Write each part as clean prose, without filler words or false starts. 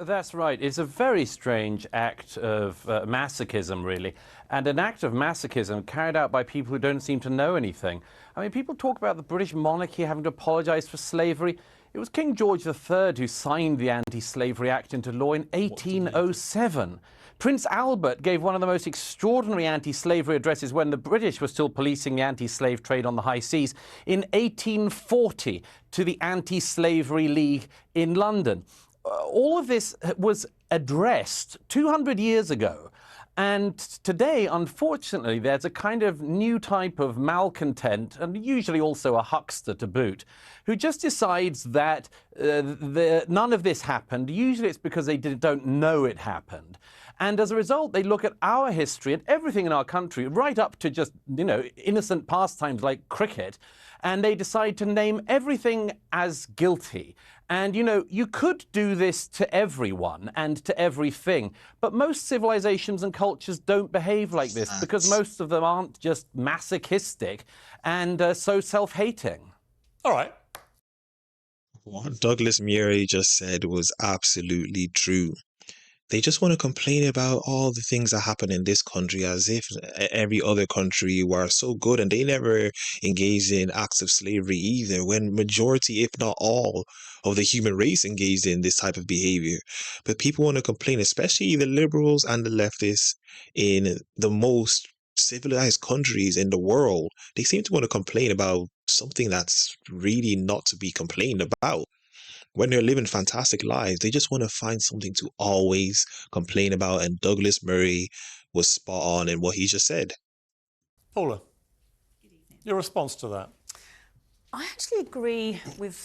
That's right. It's a very strange act of masochism, really, and an act of masochism carried out by people who don't seem to know anything. I mean, people talk about the British monarchy having to apologise for slavery. It was King George III who signed the Anti-Slavery Act into law in 1807. Prince Albert gave one of the most extraordinary anti-slavery addresses when the British were still policing the anti-slave trade on the high seas in 1840 to the Anti-Slavery League in London. All of this was addressed 200 years ago. And today, unfortunately, there's a kind of new type of malcontent, and usually also a huckster to boot, who just decides that none of this happened. Usually it's because they don't know it happened. And as a result, they look at our history and everything in our country, right up to just, innocent pastimes like cricket, and they decide to name everything as guilty. And, you could do this to everyone and to everything, but most civilizations and cultures don't behave like this because most of them aren't just masochistic and so self-hating. All right. What Douglas Murray just said was absolutely true. They just want to complain about all the things that happen in this country as if every other country were so good, and they never engaged in acts of slavery either, when majority, if not all, of the human race engaged in this type of behavior. But people want to complain, especially the liberals and the leftists in the most civilized countries in the world. They seem to want to complain about something that's really not to be complained about. When they're living fantastic lives, they just want to find something to always complain about, and Douglas Murray was spot on in what he just said. Paula, your response to that? I actually agree with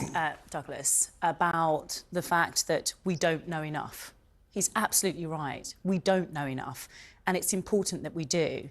Douglas about the fact that we don't know enough. He's absolutely right. We don't know enough, and it's important that we do.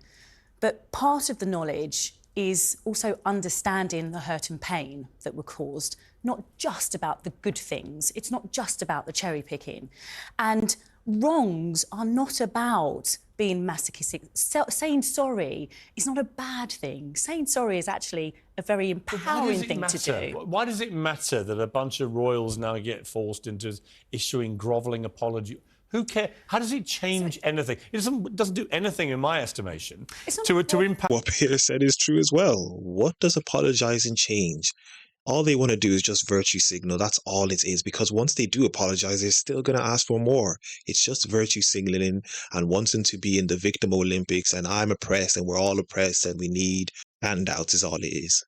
But part of the knowledge is also understanding the hurt and pain that were caused, not just about the good things. It's not just about the cherry picking. And wrongs are not about being masochistic. Saying sorry is not a bad thing. Saying sorry is actually a very empowering thing to do. Why does it matter that a bunch of royals now get forced into issuing grovelling apology? Who cares? How does it change anything? It doesn't do anything, in my estimation, to impact. What Peter said is true as well. What does apologizing change? All they want to do is just virtue signal. That's all it is. Because once they do apologize, they're still going to ask for more. It's just virtue signaling and wanting to be in the victim Olympics. And I'm oppressed and we're all oppressed and we need handouts is all it is.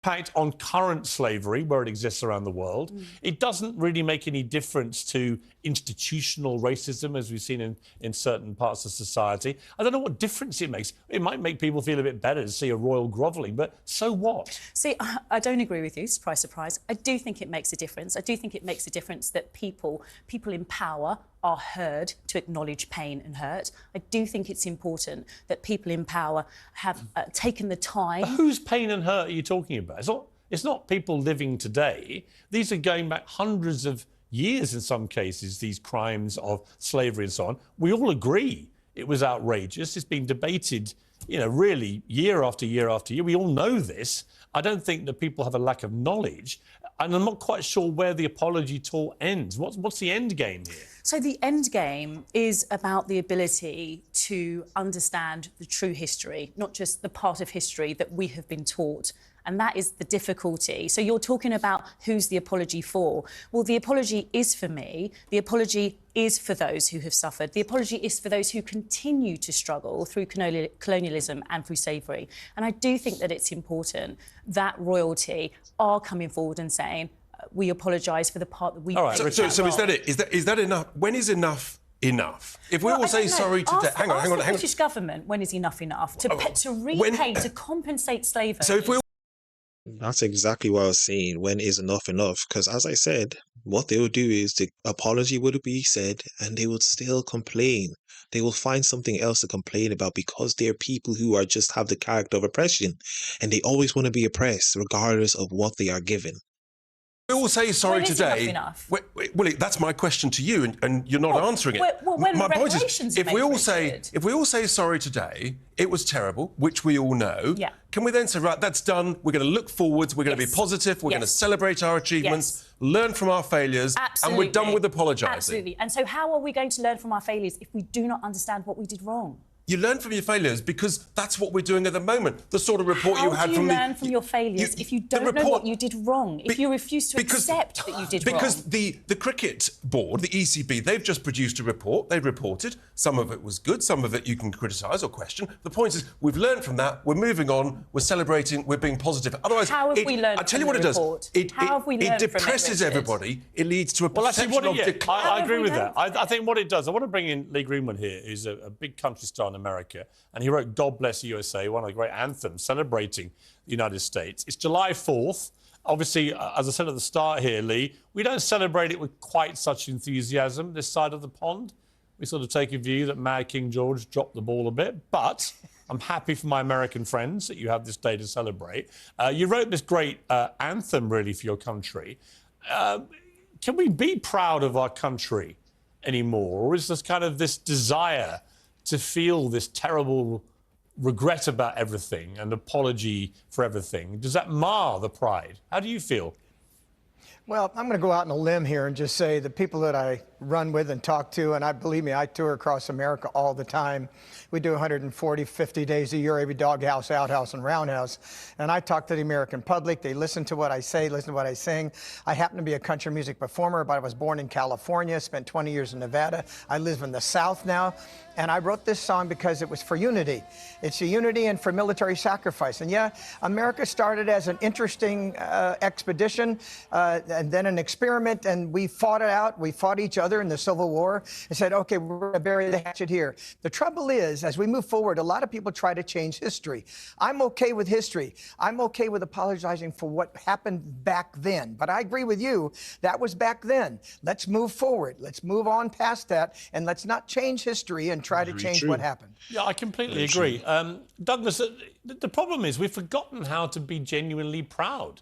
Impact on current slavery, where it exists around the world. It doesn't really make any difference to institutional racism, as we've seen in certain parts of society. I don't know what difference it makes. It might make people feel a bit better to see a royal grovelling, but so what? See, I don't agree with you, surprise, surprise. I do think it makes a difference. I do think it makes a difference that people in power are heard to acknowledge pain and hurt. I do think it's important that people in power have taken the time. But whose pain and hurt are you talking about? It's not people living today. These are going back hundreds of years in some cases, these crimes of slavery and so on. We all agree it was outrageous. It's been debated, really year after year after year. We all know this. I don't think that people have a lack of knowledge, and I'm not quite sure where the apology tour ends. What's the end game here? So the end game is about the ability to understand the true history, not just the part of history that we have been taught. And that is the difficulty. So you're talking about who's the apology for. Well, the apology is for me. The apology is for those who have suffered. The apology is for those who continue to struggle through colonialism and through slavery. And I do think that it's important that royalty are coming forward and saying, we apologise for the part that we played. All right, so is that it? Is that enough? When is enough enough? If we all say sorry today... Hang on. The British government, when is enough enough? To repay, to compensate slavery. So if we... That's exactly what I was saying. When is enough enough? Because as I said, what they will do is the apology would be said and they would still complain. They will find something else to complain about because they're people who are just have the character of oppression, and they always want to be oppressed regardless of what they are given. We all say sorry today. Enough? Well, that's my question to you, and you're not answering it. My point is, if we all say sorry today, it was terrible, which we all know. Yeah. Can we then say, right, that's done. We're going to look forwards. We're going to be positive. We're going to celebrate our achievements. learn from our failures, and we're done with apologising. Absolutely. And so how are we going to learn from our failures if we do not understand what we did wrong? You learn from your failures because that's what we're doing at the moment. The sort of report you had from the... How do you learn from your failures if you don't know what you did wrong? If you refuse to accept that you did wrong? Because the cricket board, the ECB, they've just produced a report. They've reported. Some of it was good. Some of it you can criticise or question. The point is, we've learned from that. We're moving on. We're celebrating. We're being positive. Otherwise, how have we learned? I tell you what it does. It depresses everybody. It leads to a perception of decline. I agree with that. I think what it does. I want to bring in Lee Greenwood here, who's a big country star in America, and he wrote "God Bless USA," one of the great anthems celebrating the United States. It's July 4th. Obviously, as I said at the start here, Lee, we don't celebrate it with quite such enthusiasm this side of the pond. We sort of take a view that Mad King George dropped the ball a bit, but I'm happy for my American friends that you have this day to celebrate. You wrote this great anthem, really, for your country. Can we be proud of our country anymore, or is this kind of this desire to feel this terrible regret about everything and apology for everything? Does that mar the pride? How do you feel? Well, I'm going to go out on a limb here and just say the people that I run with and talk to, and believe me, I tour across America all the time. We do 140, 50 days a year, every doghouse, outhouse, and roundhouse. And I talk to the American public. They listen to what I say, listen to what I sing. I happen to be a country music performer, but I was born in California, spent 20 years in Nevada. I live in the South now. And I wrote this song because it was for unity. It's a unity and for military sacrifice. And yeah, America started as an interesting expedition and then an experiment, and we fought it out. We fought each other in the Civil War and said, okay, we're going to bury the hatchet here. The trouble is, as we move forward, a lot of people try to change history. I'm okay with history. I'm okay with apologizing for what happened back then. But I agree with you, that was back then. Let's move forward. Let's move on past that, and let's not change history and try to change what happened. Yeah, I completely agree. Douglas, the problem is we've forgotten how to be genuinely proud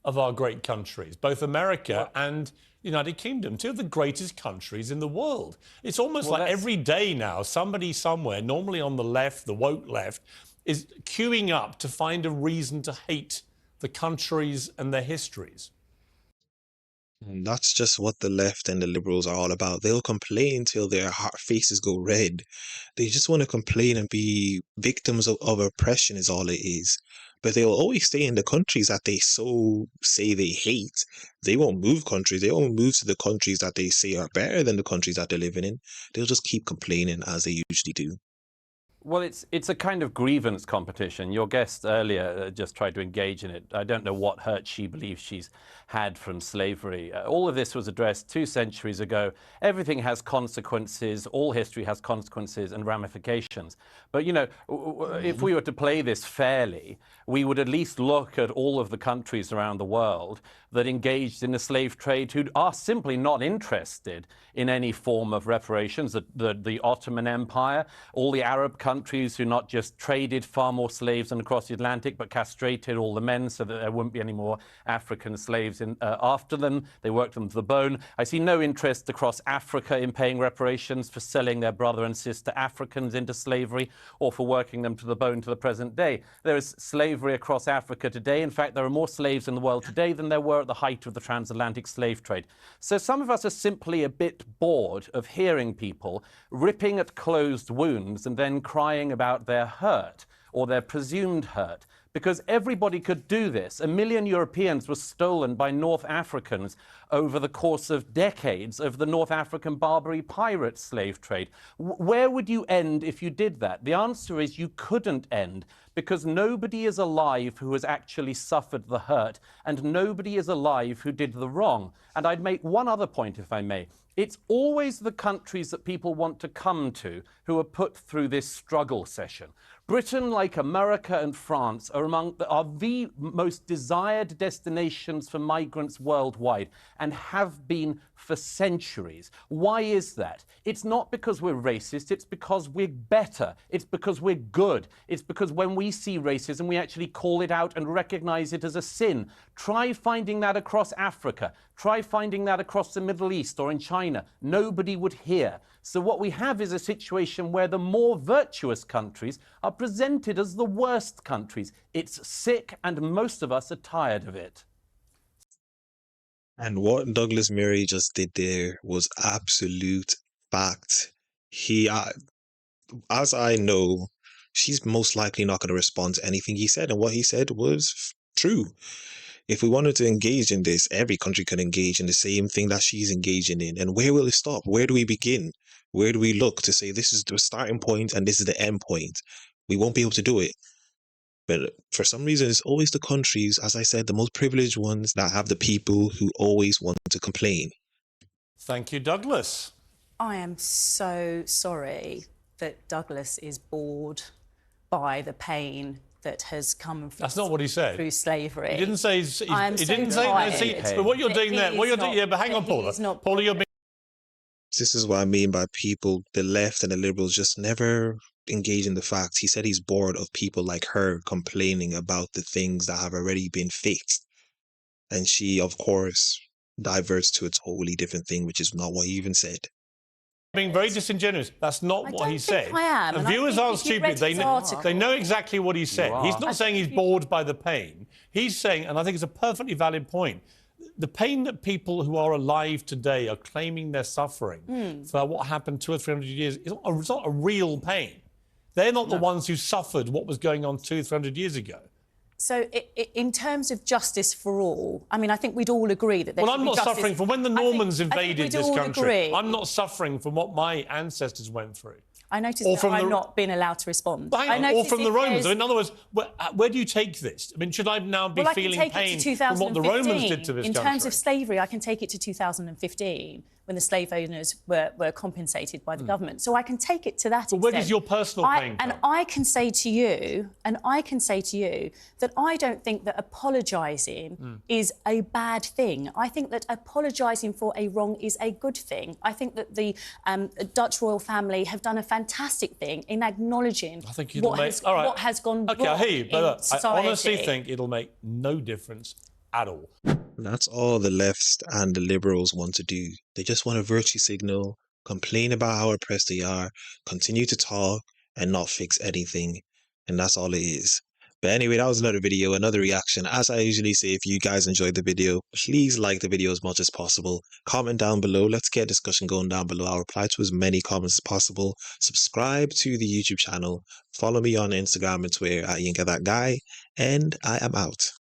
of our great countries, both America and the United Kingdom, two of the greatest countries in the world. It's almost like every day now, somebody somewhere, normally on the left, the woke left, is queuing up to find a reason to hate the countries and their histories. And that's just what the left and the liberals are all about. They'll complain till their faces go red. They just want to complain and be victims of oppression is all it is. But they'll always stay in the countries that they so say they hate. They won't move countries. They won't move to the countries that they say are better than the countries that they're living in. They'll just keep complaining as they usually do. Well, it's a kind of grievance competition. Your guest earlier just tried to engage in it. I don't know what hurt she believes she's had from slavery. All of this was addressed 2 centuries ago. Everything has consequences. All history has consequences and ramifications. But, you know, if we were to play this fairly, we would at least look at all of the countries around the world that engaged in the slave trade who are simply not interested in any form of reparations. The Ottoman Empire, all the Arab countries who not just traded far more slaves than across the Atlantic, but castrated all the men so that there wouldn't be any more African slaves after them. They worked them to the bone. I see no interest across Africa in paying reparations for selling their brother and sister Africans into slavery or for working them to the bone to the present day. There is slavery across Africa today. In fact, there are more slaves in the world today than there were at the height of the transatlantic slave trade. So some of us are simply a bit bored of hearing people ripping at closed wounds and then crying about their hurt or their presumed hurt. Because everybody could do this. 1 million Europeans were stolen by North Africans over the course of decades of the North African Barbary pirate slave trade. Where would you end if you did that? The answer is you couldn't end, because nobody is alive who has actually suffered the hurt, and nobody is alive who did the wrong. And I'd make one other point, if I may. It's always the countries that people want to come to who are put through this struggle session. Britain, like America and France, are the most desired destinations for migrants worldwide and have been for centuries. Why is that? It's not because we're racist, it's because we're better. It's because we're good. It's because when we see racism, we actually call it out and recognize it as a sin. Try finding that across Africa. Try finding that across the Middle East or in China. Nobody would hear. So what we have is a situation where the more virtuous countries are presented as the worst countries. It's sick, and most of us are tired of it. And what Douglas Murray just did there was absolute fact. He, as I know, she's most likely not going to respond to anything he said. And what he said was true. If we wanted to engage in this, every country can engage in the same thing that she's engaging in. And where will it stop? Where do we begin? Where do we look to say this is the starting point and this is the end point? We won't be able to do it. But for some reason, it's always the countries, as I said, the most privileged ones that have the people who always want to complain. Thank you, Douglas. I am so sorry that Douglas is bored by the pain that has come from That's not what he said. through slavery. He didn't say. I'm He so didn't say. tired See, that but what you're that doing he there, what is you're doing, not- yeah. But hang on, that he Paula. is not Paula, you're being. This is what I mean by people, the left and the liberals just never engage in the facts. He said he's bored of people like her complaining about the things that have already been fixed. And she, of course, diverts to a totally different thing, which is not what he even said. Being very disingenuous. That's not I what don't he think said. I am, And and I viewers think aren't if you stupid. read his article- They know exactly what he said. You He's are. not saying he's bored by the pain. He's saying, and I think it's a perfectly valid point, the pain that people who are alive today are claiming they're suffering for what happened 200 or 300 years, it's not a real pain. They're not the ones who suffered what was going on 200 or 300 years ago. So, in terms of justice for all, I mean, I think we'd all agree that there Well, should I'm be not justice. suffering from when the I think- Normans I think invaded we'd this all country. agree. I'm not suffering from what my ancestors went through. I noticed Or that from I'm the- not being allowed to respond. But hang I on, or noticed from the if Romans. there's- In other words, where do you take this? I mean, should I now be Well, I can feeling take pain it to from what the 2015. Romans did to this In country? terms of slavery, I can take it to 2015 when the slave owners were compensated by the government. So I can take it to that extent. where does your personal pain And come? I can say to you, that I don't think that apologising is a bad thing. I think that apologising for a wrong is a good thing. I think that the Dutch royal family have done a fantastic thing in acknowledging I think it'll what has gone Okay, wrong I hear you, in but look, I society. honestly think it'll make no difference at all. That's all the left and the liberals want to do. They just want to virtue signal, complain about how oppressed they are, continue to talk, and not fix anything. And that's all it is. But anyway, that was another video, another reaction. As I usually say, if you guys enjoyed the video, please like the video as much as possible. Comment down below. Let's get a discussion going down below. I'll reply to as many comments as possible. Subscribe to the YouTube channel. Follow me on Instagram and Twitter at YinkaThatGuy. And I am out.